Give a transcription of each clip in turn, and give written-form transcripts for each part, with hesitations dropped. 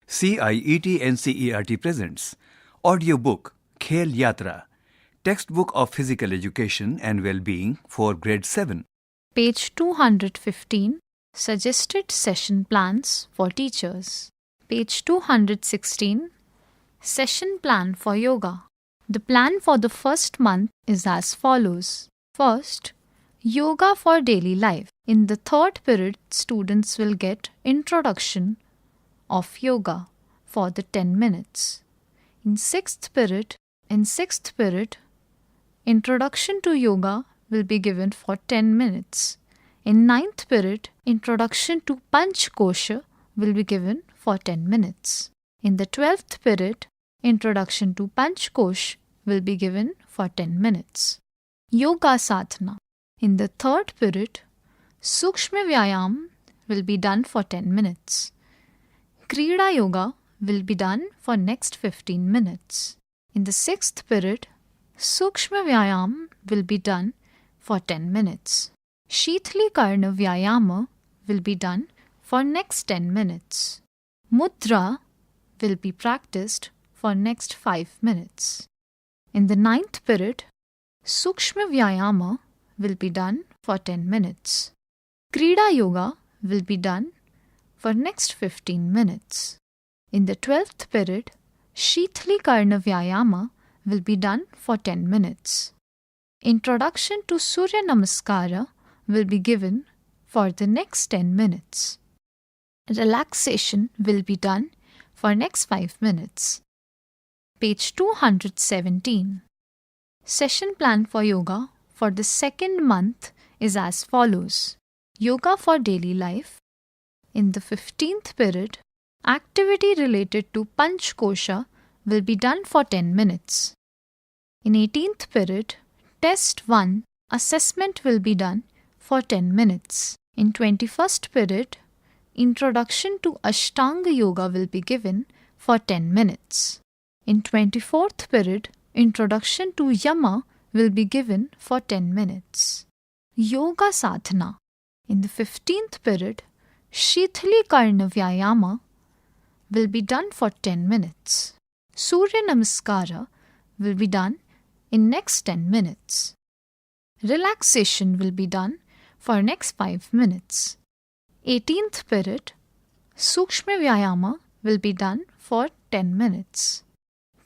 CIET NCERT presents audiobook Khel Yatra, textbook of physical education and well-being for grade 7. Page 215, Suggested Session Plans for Teachers. Page 216, Session Plan for Yoga. The plan for the first month is as follows. First, Yoga for Daily Life. In the third period, students will get Introduction of Yoga for the 10 minutes. In sixth period, Introduction to Yoga will be given for 10 minutes. In ninth period, Introduction to Panch Kosha will be given for 10 minutes. In the 12th period, Introduction to Panch Kosh will be given for 10 minutes. Yoga Sadhana. In the third period, Sukshma Vyayam will be done for 10 minutes. Krida Yoga will be done for next 15 minutes. In the sixth period, Sukshma Vyayam will be done for 10 minutes. Shithali Karna Vyayama will be done for next 10 minutes. Mudra will be practiced for next 5 minutes. In the ninth period, Sukshma Vyayama will be done for 10 minutes. Krida Yoga will be done for next 15 minutes. In the 12th period, Shithali Karna Vyayama will be done for 10 minutes. Introduction to Surya Namaskara will be given for the next 10 minutes. Relaxation will be done for next 5 minutes. Page 217. Session plan for yoga for the second month is as follows. Yoga for daily life. In the 15th period, activity related to Panch Kosha will be done for 10 minutes. In 18th period, Test 1 assessment will be done for 10 minutes. In 21st period, Introduction to Ashtanga Yoga will be given for 10 minutes. In 24th period, Introduction to Yama will be given for 10 minutes. Yoga Sadhana. In the 15th period, Shithali Karna Vyayama will be done for 10 minutes. Surya Namaskara will be done in next 10 minutes. Relaxation will be done for next 5 minutes. 18th period, Sukshma Vyayama will be done for 10 minutes.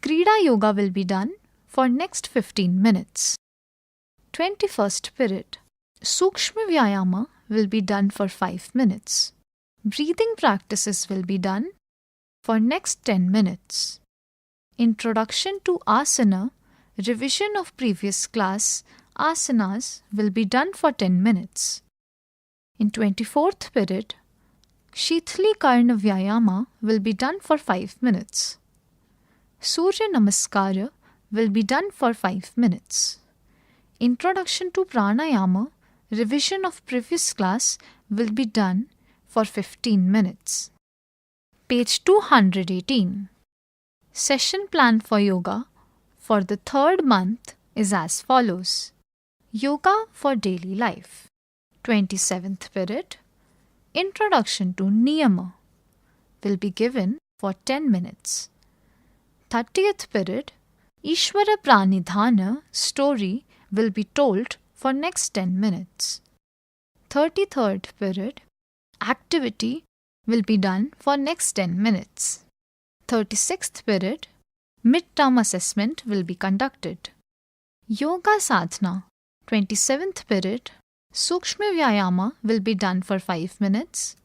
Krida Yoga will be done for next 15 minutes. 21st period, Sukshma Vyayama will be done for 5 minutes. Breathing practices will be done for next 10 minutes. Introduction to Asana, revision of previous class asanas will be done for 10 minutes. In 24th period, Shithali Karna Vyayama will be done for 5 minutes. Surya Namaskara will be done for 5 minutes. Introduction to Pranayama, revision of previous class will be done for 15 minutes. Page 218. Session plan for yoga for the third month is as follows. Yoga for daily life. 27th period, Introduction to Niyama will be given for 10 minutes. 30th period, Ishvara Pranidhana story will be told for next 10 minutes. 33rd period, activity will be done for next 10 minutes. 36th period, mid-term assessment will be conducted. Yoga Sadhana. 27th period, Sukshma Vyayama will be done for 5 minutes,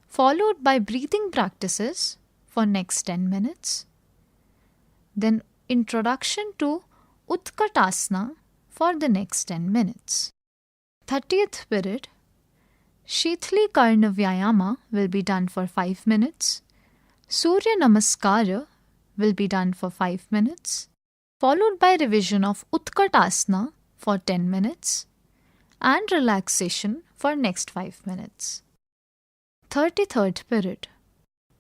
followed by breathing practices for next 10 minutes. Then introduction to Utkatasana for the next 10 minutes. 30th period, Shithali Karna Vyayama will be done for 5 minutes. Surya Namaskara will be done for 5 minutes, followed by revision of Utkatasana for 10 minutes and relaxation for next 5 minutes. 33rd period,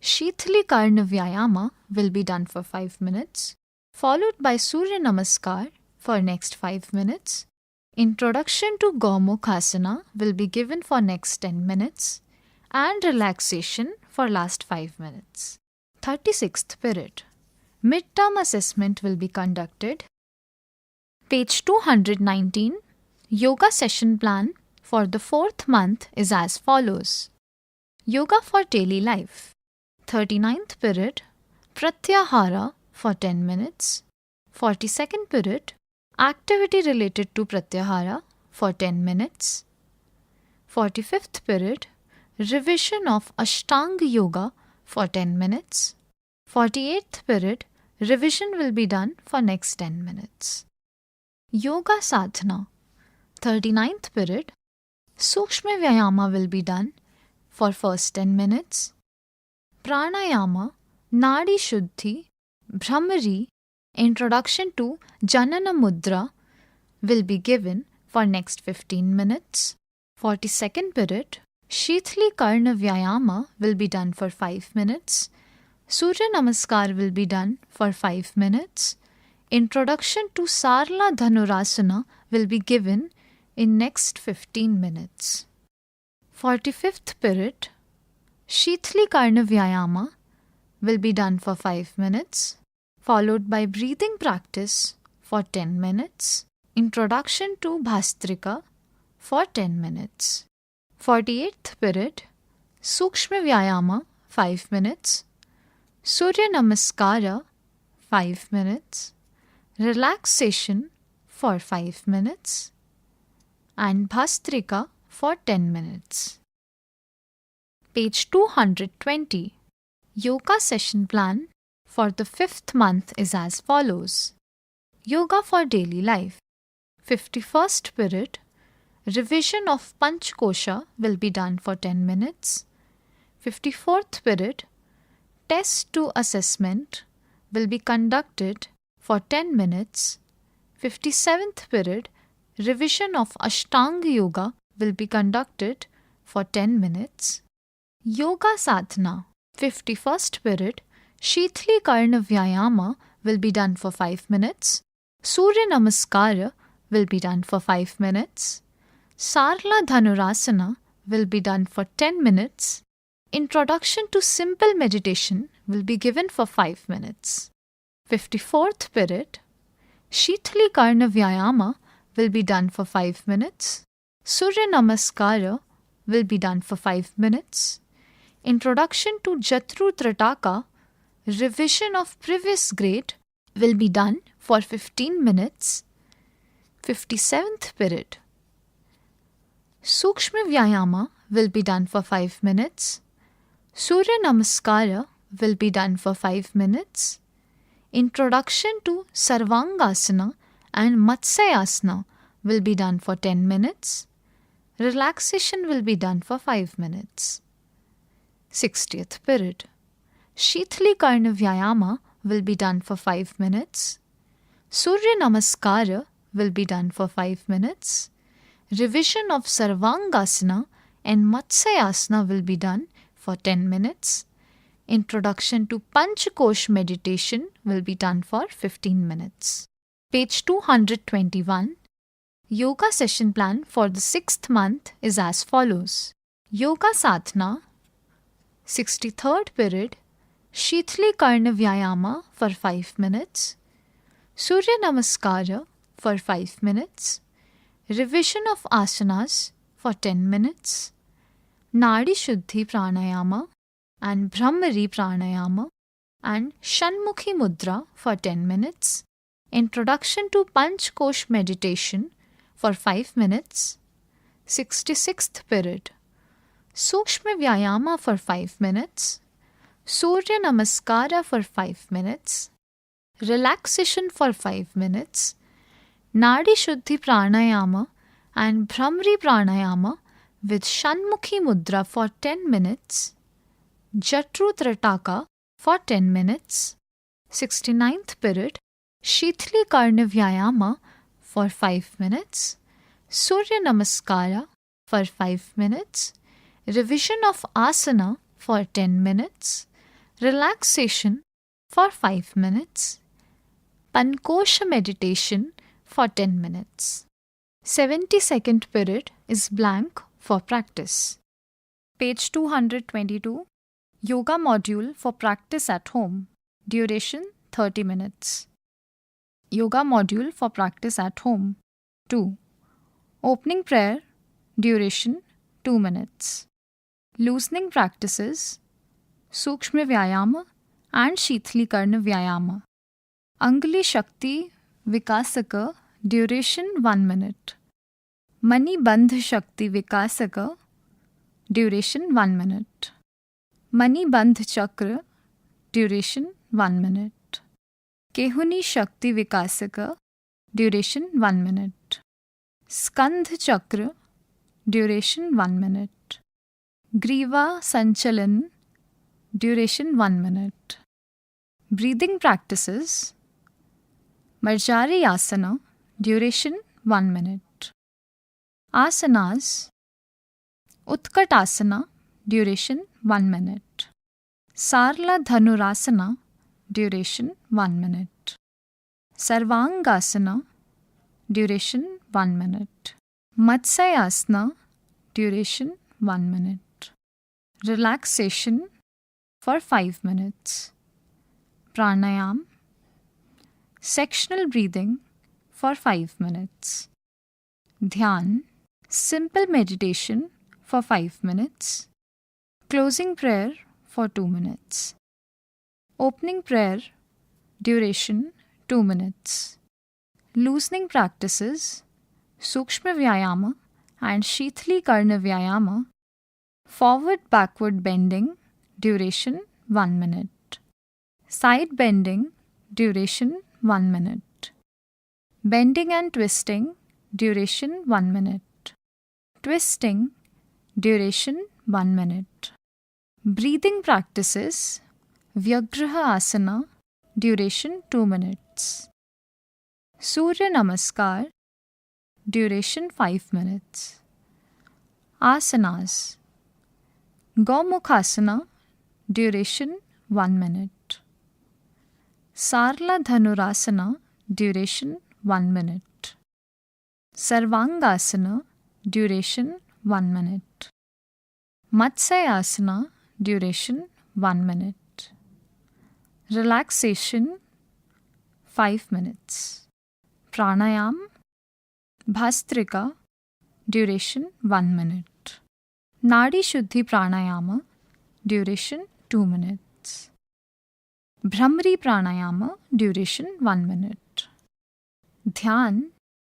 Shithali Karna Vyayama will be done for 5 minutes, followed by Surya Namaskar for next 5 minutes. Introduction to Gomukhasana will be given for next 10 minutes and relaxation for last 5 minutes. 36th period. Midterm assessment will be conducted. Page 219. Yoga session plan for the 4th month is as follows. Yoga for daily life. 39th period. Pratyahara for 10 minutes. 42nd period. Activity related to Pratyahara for 10 minutes. 45th period. Revision of Ashtanga Yoga for 10 minutes. 48th period. Revision will be done for next 10 minutes. Yoga Sadhana. 39th period. Sukshma Vyayama will be done for first 10 minutes. Pranayama, Nadi Shuddhi, Brahmari, Introduction to Janana Mudra will be given for next 15 minutes. 42nd period. Shithli Karna Vyayama will be done for 5 minutes. Surya Namaskar will be done for 5 minutes. Introduction to Sarla Dhanurasana will be given in next 15 minutes. 45th period. Shithli Karna Vyayama will be done for 5 minutes, followed by breathing practice for 10 minutes. Introduction to Bhastrika for 10 minutes. 48th period. Sukshma Vyayama 5 minutes. Surya Namaskara 5 minutes. Relaxation for 5 minutes. And Bhastrika for 10 minutes. Page 220. Yoga session plan for the 5th month is as follows. Yoga for daily life. 51st period. Revision of Panchkosha will be done for 10 minutes. 54th period. Test to assessment will be conducted for 10 minutes. 57th period. Revision of Ashtanga Yoga will be conducted for 10 minutes. Yoga Sadhana. 51st period. Shithli Karna Vyayama will be done for 5 minutes. Surya Namaskara will be done for 5 minutes. Sarla Dhanurasana will be done for 10 minutes. Introduction to simple meditation will be given for 5 minutes. 54th period. Shithli Karna Vyayama will be done for 5 minutes. Surya Namaskara will be done for 5 minutes. Introduction to Jatru Trataka, revision of previous grade, will be done for 15 minutes. 57th period. Sukshma Vyayama will be done for 5 minutes. Surya Namaskara will be done for 5 minutes. Introduction to Sarvangasana and Matsyasana will be done for 10 minutes. Relaxation will be done for 5 minutes. 60th period. Shithli Karna Vyayama will be done for 5 minutes. Surya Namaskara will be done for 5 minutes. Revision of Sarvangasana and Matsyasana will be done for 10 minutes. Introduction to Panchakosh meditation will be done for 15 minutes. Page 221. Yoga session plan for the 6th month is as follows. Yoga Sadhana. 63rd period. Shithli Karna Vyayama for 5 minutes. Surya Namaskara for 5 minutes. Revision of asanas for 10 minutes. Nadi Shuddhi Pranayama and Brahmari Pranayama and Shanmukhi Mudra for 10 minutes. Introduction to Panchkosh meditation for 5 minutes. 66th period. Sukshma Vyayama for 5 minutes. Surya Namaskara for 5 minutes. Relaxation for 5 minutes. Nadi Shuddhi Pranayama and Brahmari Pranayama with Shanmukhi Mudra for 10 minutes. Jatru Trataka for 10 minutes. 69th period. Shithli Karna Vyayama for 5 minutes. Surya Namaskara for 5 minutes. Revision of asana for 10 minutes. Relaxation for 5 minutes. Pankosha meditation for 10 minutes. 72nd period is blank for practice. Page 222. Yoga module for practice at home. Duration 30 minutes. Yoga module for practice at home. 2. Opening prayer. Duration 2 minutes. Loosening practices. Sukshma Vyayama and Shithlikarna Vyayama. Anguli Shakti Vikasaka. Duration 1 minute. Mani Bandh Shakti Vikasaka. Duration 1 minute. Mani Bandh Chakra. Duration 1 minute. Kehuni Shakti Vikasaka. Duration 1 minute. Skandh Chakra. Duration 1 minute. Griva Sanchalan. Duration 1 minute. Breathing practices. Marjari Asana. Duration 1 minute. Asanas. Utkatasana. Duration 1 minute. Sarla Dhanurasana. Duration 1 minute. Sarvangasana. Duration 1 minute. Matsyasana. Duration 1 minute. Relaxation for 5 minutes. Pranayam. Sectional breathing for 5 minutes. Dhyan. Simple meditation for 5 minutes. Closing prayer for 2 minutes. Opening prayer. Duration 2 minutes. Loosening practices. Sukshma Vyayama and Shithlikarna Vyayama. Forward-backward bending. Duration 1 minute. Side bending. Duration 1 minute. Bending and twisting. Duration 1 minute. Twisting. Duration 1 minute. Breathing practices. Vyagraha Asana. Duration 2 minutes. Surya Namaskar. Duration 5 minutes. Asanas. Gomukhasana. Duration 1 minute. Sarla Dhanurasana. Duration 1 minute. Sarvangasana. Duration 1 minute. Matsyasana. Duration 1 minute. Relaxation 5 minutes. Pranayam. Bhastrika. Duration 1 minute. Nadi Shuddhi Pranayama. Duration 2 minutes. Bhramri Pranayama. Duration 1 minute. Dhyan.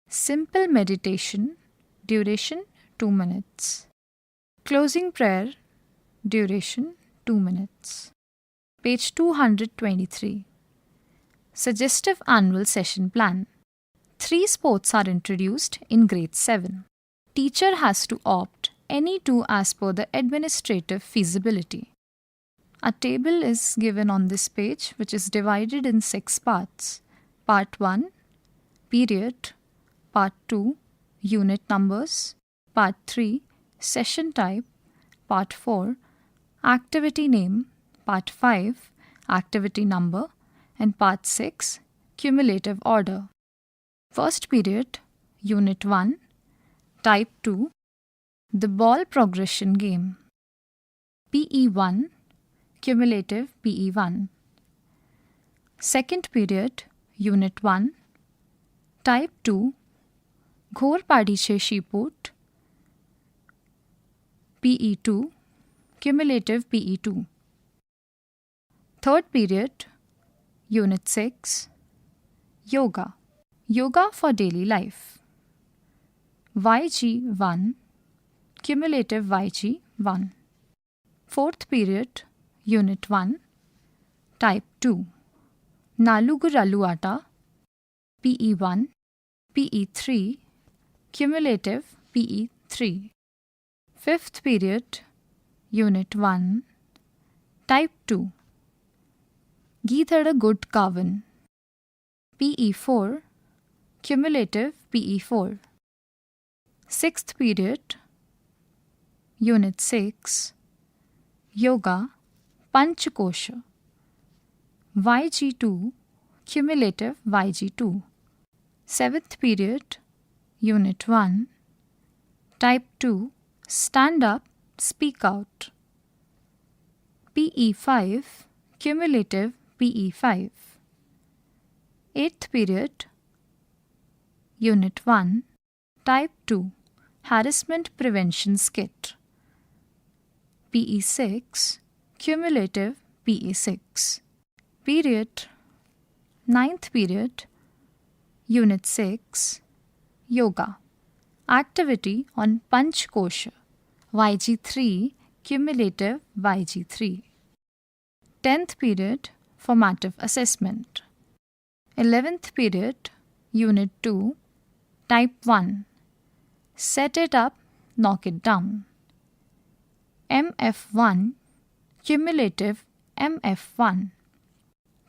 Simple meditation. Duration 2 minutes. Closing prayer. Duration 2 minutes. Page 223. Suggestive annual session plan. 3 sports are introduced in grade 7. Teacher has to opt any 2 as per the administrative feasibility. A table is given on this page which is divided in 6 parts. Part 1, period. Part 2, unit numbers. Part 3, session type. Part 4, activity name. Part 5, activity number. And Part 6, cumulative order. First period, Unit 1, Type 2, the ball progression game. PE1, cumulative PE1. Second period, Unit 1, Type 2, Ghor Padiche Shiput. PE2, cumulative PE2. Third period, Unit 6, Yoga. Yoga for daily life. YG1, cumulative YG1. Fourth period, Unit 1, Type 2, Nalugu Raluata. PE1, PE3, cumulative PE3. Fifth period, Unit 1, Type 2, Geethada Good Kavan. PE4, cumulative PE4. Sixth period, Unit 6, Yoga, Panchakosha. YG2, cumulative YG2. Seventh period, Unit 1, Type 2, Stand Up, Speak Out. PE5, cumulative PE5. 8th period, Unit 1, Type 2, Harassment Prevention Skit. PE6, cumulative PE6. Period, 9th period, Unit 6, Yoga. Activity on Panch Kosha. YG3, cumulative YG3. 10th period, Formative Assessment. 11th period, Unit 2, Type 1, Set it up, knock it down. MF1, cumulative MF1.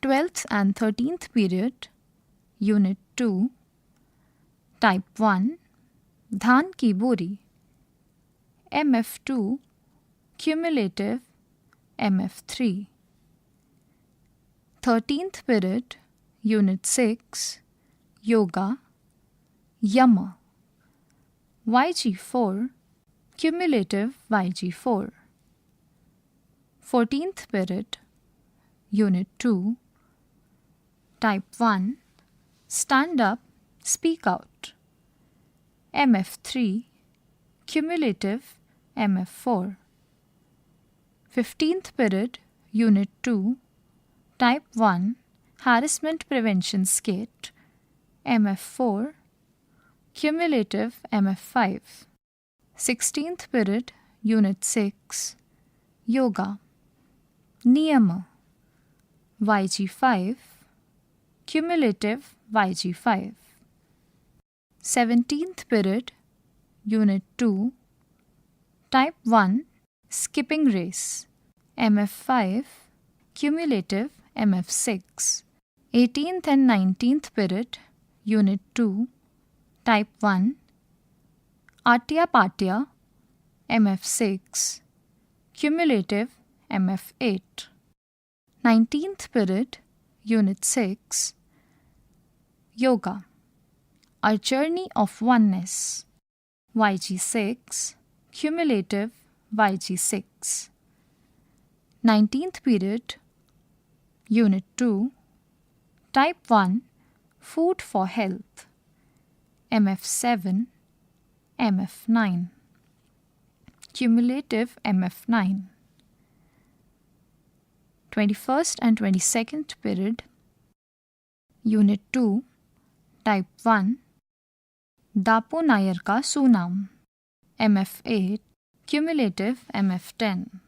12th and 13th period, Unit 2, Type 1, Dhan Ki Bori. MF2, cumulative MF3. 13th period, Unit 6, Yoga, Yama. YG4, cumulative YG4. 14th period, Unit 2, Type 1, Stand up, speak out. MF3, cumulative MF4. 15th period, Unit 2, Type 1, Harassment Prevention Skit, MF4, cumulative MF5. 16th period, Unit 6, Yoga, Niyama. YG5, cumulative YG5. 17th period, Unit 2, Type 1, Skipping Race, MF5, cumulative MF6. 18th and 19th period, Unit 2, Type 1, Atya Patya, MF6, cumulative MF8. 19th period, Unit 6, Yoga, A Journey of Oneness, YG6, cumulative YG6. 19th period, Unit 2, Type 1, Food for Health, MF7, MF9, cumulative MF9. 21st and 22nd period, Unit 2, Type 1, Dapo Nair Ka Sunam, MF8, cumulative MF10.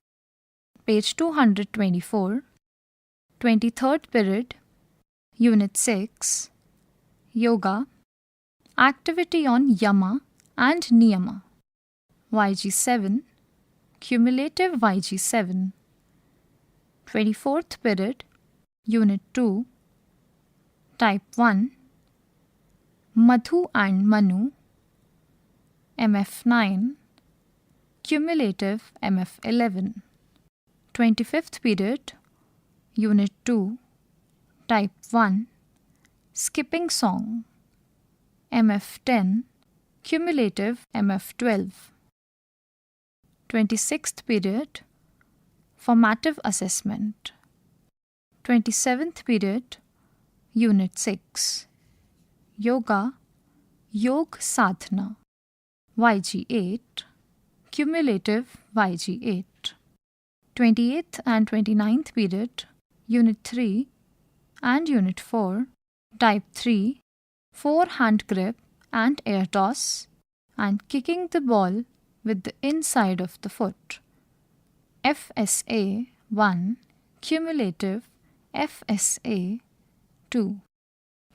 Page 224, 23rd period, Unit 6, Yoga, Activity on Yama and Niyama, YG7, cumulative YG7. 24th period, Unit 2, Type 1, Madhu and Manu, MF9, cumulative MF11. 25th period, Unit 2, Type 1, Skipping Song, MF10, cumulative MF12. 26th period, Formative Assessment. 27th period, Unit 6, Yoga, Yog Sadhana, YG8, cumulative YG8. 28th and 29th period, Unit 3 and Unit 4, Type 3, Forehand Grip and Air Toss, and Kicking the Ball with the inside of the foot, FSA 1, cumulative FSA 2.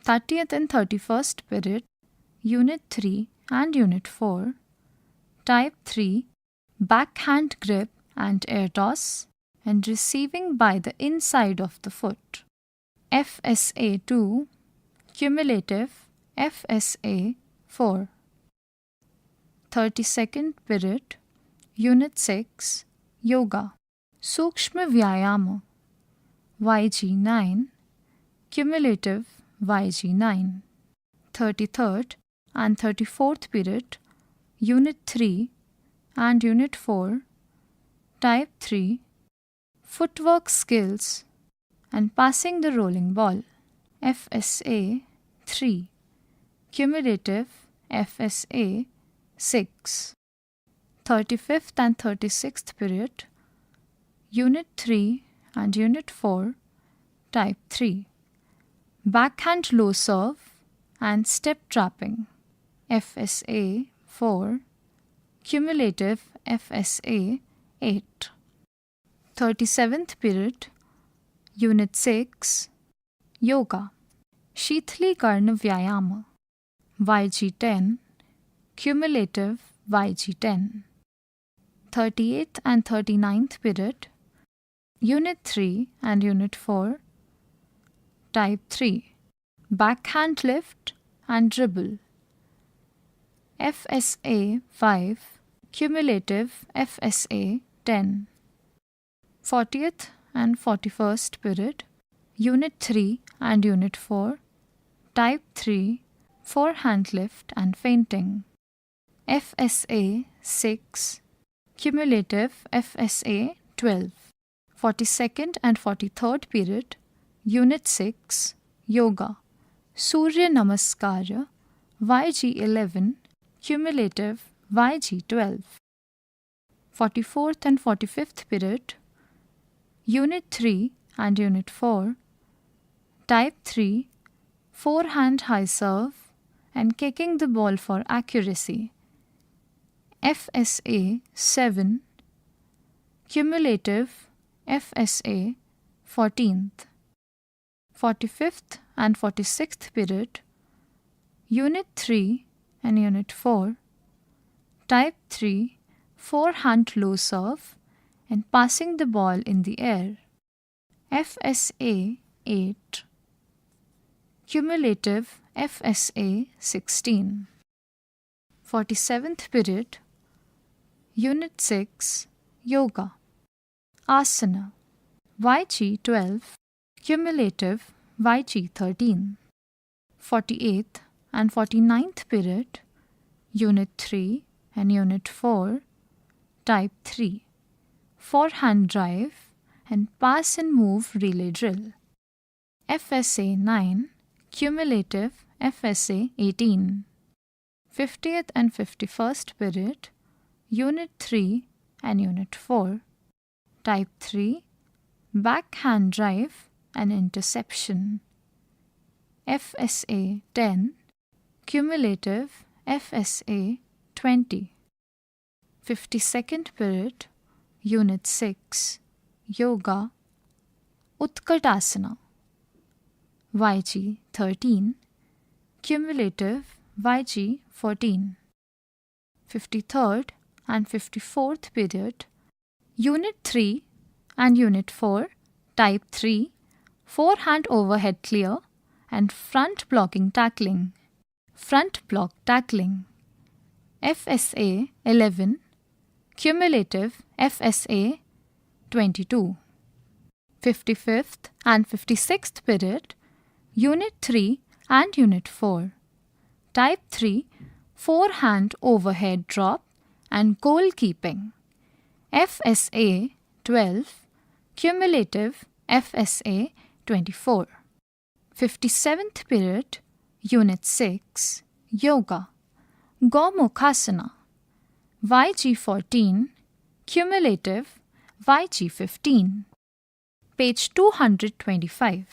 30th and 31st period, Unit 3 and Unit 4, Type 3, Backhand Grip and Air Toss, and Receiving by the inside of the foot, FSA 2, cumulative FSA 4. 32nd period, Unit 6, Yoga, Sukshma Vyayama, YG9, cumulative YG9. 33rd and 34th period, Unit 3 and Unit 4, Type 3, footwork skills and passing the rolling ball. FSA 3. Cumulative FSA 6. 35th and 36th period, Unit 3 and Unit 4, Type 3. Backhand low serve and step trapping. FSA 4. Cumulative FSA 8. 37th period, Unit 6, Yoga. Sheethli Karna Vyayama. YG10. Cumulative YG10. 38th and 39th period, Unit 3 and Unit 4, Type 3. Backhand lift and dribble. FSA 5. Cumulative FSA 10. 40th and 41st period, Unit 3 and Unit 4, Type 3. Forehand lift and feinting. FSA 6. Cumulative FSA 12. 42nd and 43rd period, Unit 6, Yoga. Surya Namaskara, YG11, cumulative YG12. 44th and 45th period, Unit 3 and Unit 4, Type 3, forehand high serve and kicking the ball for accuracy. FSA 7, cumulative FSA 14th. 45th and 46th period, Unit 3 and Unit 4, Type 3, forehand low serve and passing the ball in the air. FSA 8, cumulative FSA 16. 47th period, Unit 6, Yoga. Asana, YG12, cumulative YG13. 48th and 49th period, Unit 3 and Unit 4, Type 3, forehand drive and pass and move relay drill. FSA 9, cumulative FSA 18. 50th and 51st period, Unit 3 and Unit 4, Type 3, backhand drive and interception. FSA 10, cumulative FSA 20. 52nd period, Unit 6, Yoga, Utkatasana. YG 13, cumulative YG 14. 53rd and 54th period, Unit 3 and Unit 4, Type 3, forehand overhead clear and front blocking tackling. Front block tackling. FSA 11, cumulative FSA 22. 55th and 56th period, Unit 3 and Unit 4, Type 3, forehand overhead drop and goalkeeping. FSA 12, cumulative FSA 24. 57th period, Unit 6, Yoga. Gomukhasana. YG14, cumulative YG15. Page 225.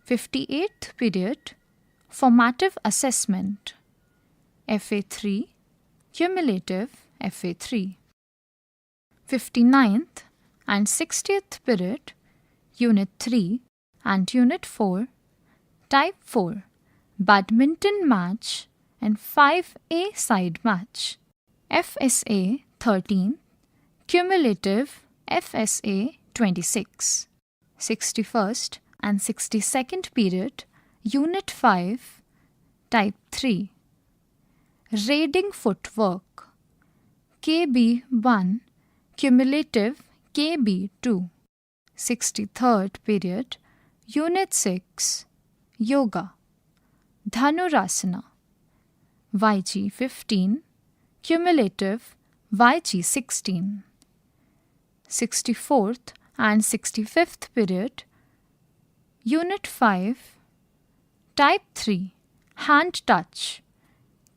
58th period, formative assessment. FA3, cumulative FA3. 59th and 60th period, Unit 3 and Unit 4, Type 4, badminton match and 5A side match. FSA 13, cumulative FSA 26. 61st and 62nd period, Unit 5, Type 3. Raiding footwork. KB1, cumulative KB2. 63rd period, Unit 6, Yoga. Dhanurasana. YG15, cumulative YG16. 64th and 65th period, Unit 5, Type 3, Hand Touch,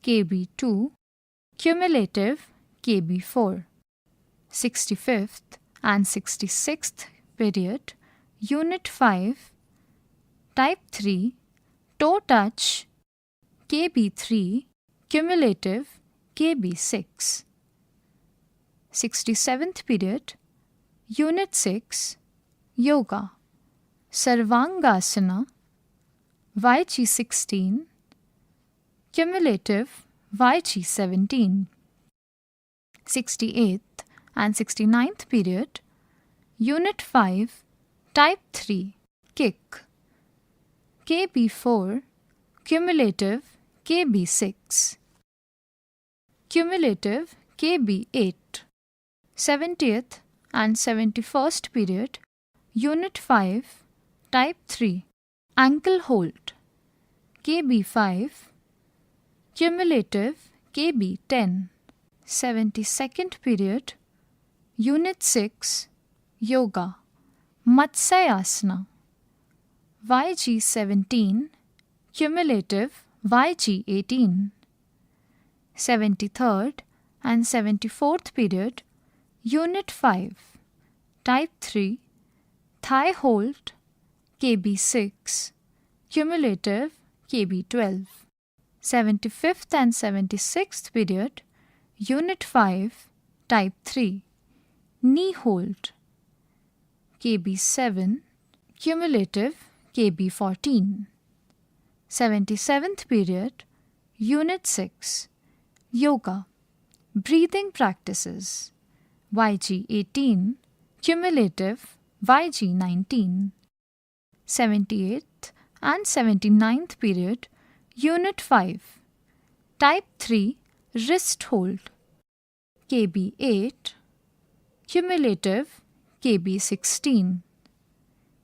KB 2, Cumulative, KB 4. 65th and 66th period, Unit 5, Type 3, Toe Touch, KB 3, Cumulative, KB 6. 67th period, Unit 6, Yoga, Sarvangasana, YG 16, Cumulative, YG 17. 68th and 69th period, Unit 5, Type 3, Kick, KB 4, Cumulative, KB 6. Cumulative, KB 8. 70th and 71st period, Unit 5, Type 3, Ankle Hold, KB 5, Cumulative, KB 10. 72nd period, Unit 6, Yoga, Matsyasana, YG 17, Cumulative, YG 18. 73rd and 74th period, Unit 5, Type 3, Thigh Hold, KB 6, Cumulative, KB 12. 75th and 76th period, Unit 5, Type 3, Knee Hold, KB 7, Cumulative, KB 14. 77th period, Unit 6, Yoga, Breathing Practices, YG 18, Cumulative, YG 19. 78th and 79th period, Unit 5, Type 3, Wrist Hold, KB 8, Cumulative, KB 16.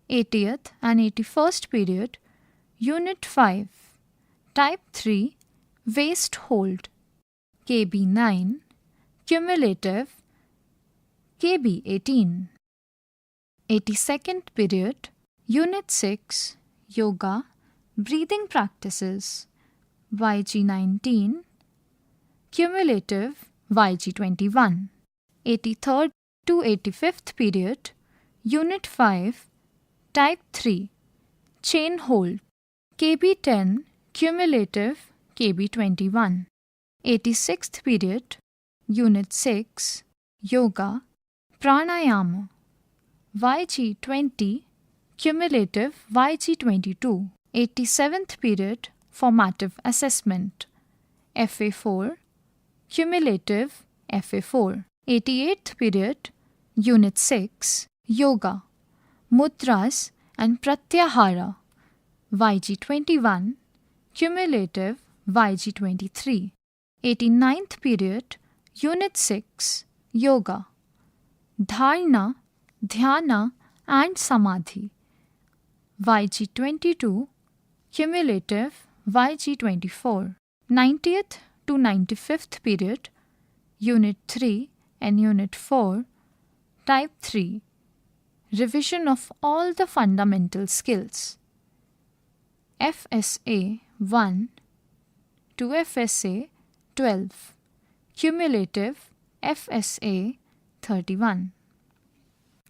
80th and 81st period, Unit 5, Type 3, Waist Hold, KB 9, Cumulative, KB 18. 82nd period, Unit 6, Yoga, Breathing Practices, YG 19, Cumulative, YG 21. 83rd to 85th period, Unit 5, Type 3, Chain Hold, KB 10, Cumulative, KB 21. 86th period, Unit 6, Yoga, Pranayama, YG 20, Cumulative, YG 22. 87th period, Formative Assessment, FA 4, Cumulative, FA 4. 88th period, Unit 6, Yoga, Mudras and Pratyahara, YG 21, Cumulative, YG 23. 89th period, Unit 6, Yoga, Dharana, Dhyana and Samadhi, YG 22, Cumulative, YG 24. 90th to 95th period, Unit 3 and Unit 4, Type 3, Revision of all the fundamental skills, FSA 1 to FSA 12, Cumulative, FSA 31.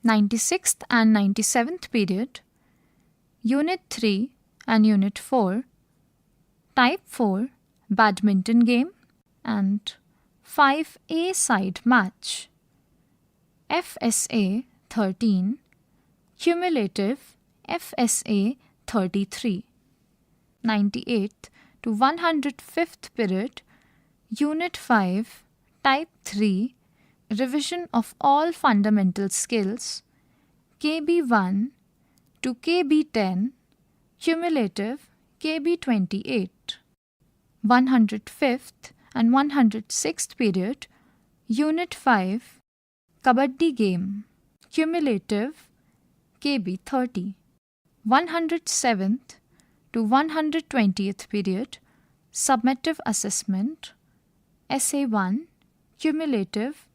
96th and 97th period, Unit 3 and Unit 4, Type 4, Badminton game and 5A side match, FSA 13, Cumulative, FSA 33. 98th to 105th period, Unit 5, Type 3, Revision of all fundamental skills, KB 1 to KB 10, Cumulative, KB 28. 105th and 106th period, Unit 5, Kabaddi game, Cumulative, KB 30. 107th to 120th period, Summative Assessment, SA 1, Cumulative,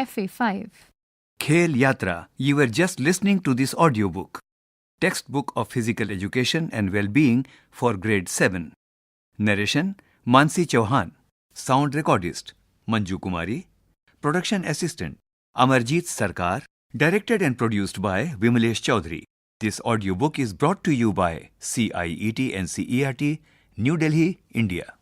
FA 5. Khel Yatra, you were just listening to this audiobook. Textbook of Physical Education and Well-being for Grade 7. Narration, Mansi Chauhan. Sound Recordist, Manju Kumari. Production Assistant, Amarjeet Sarkar. Directed and produced by Vimalesh Chaudhary. This audiobook is brought to you by CIET NCERT, New Delhi, India.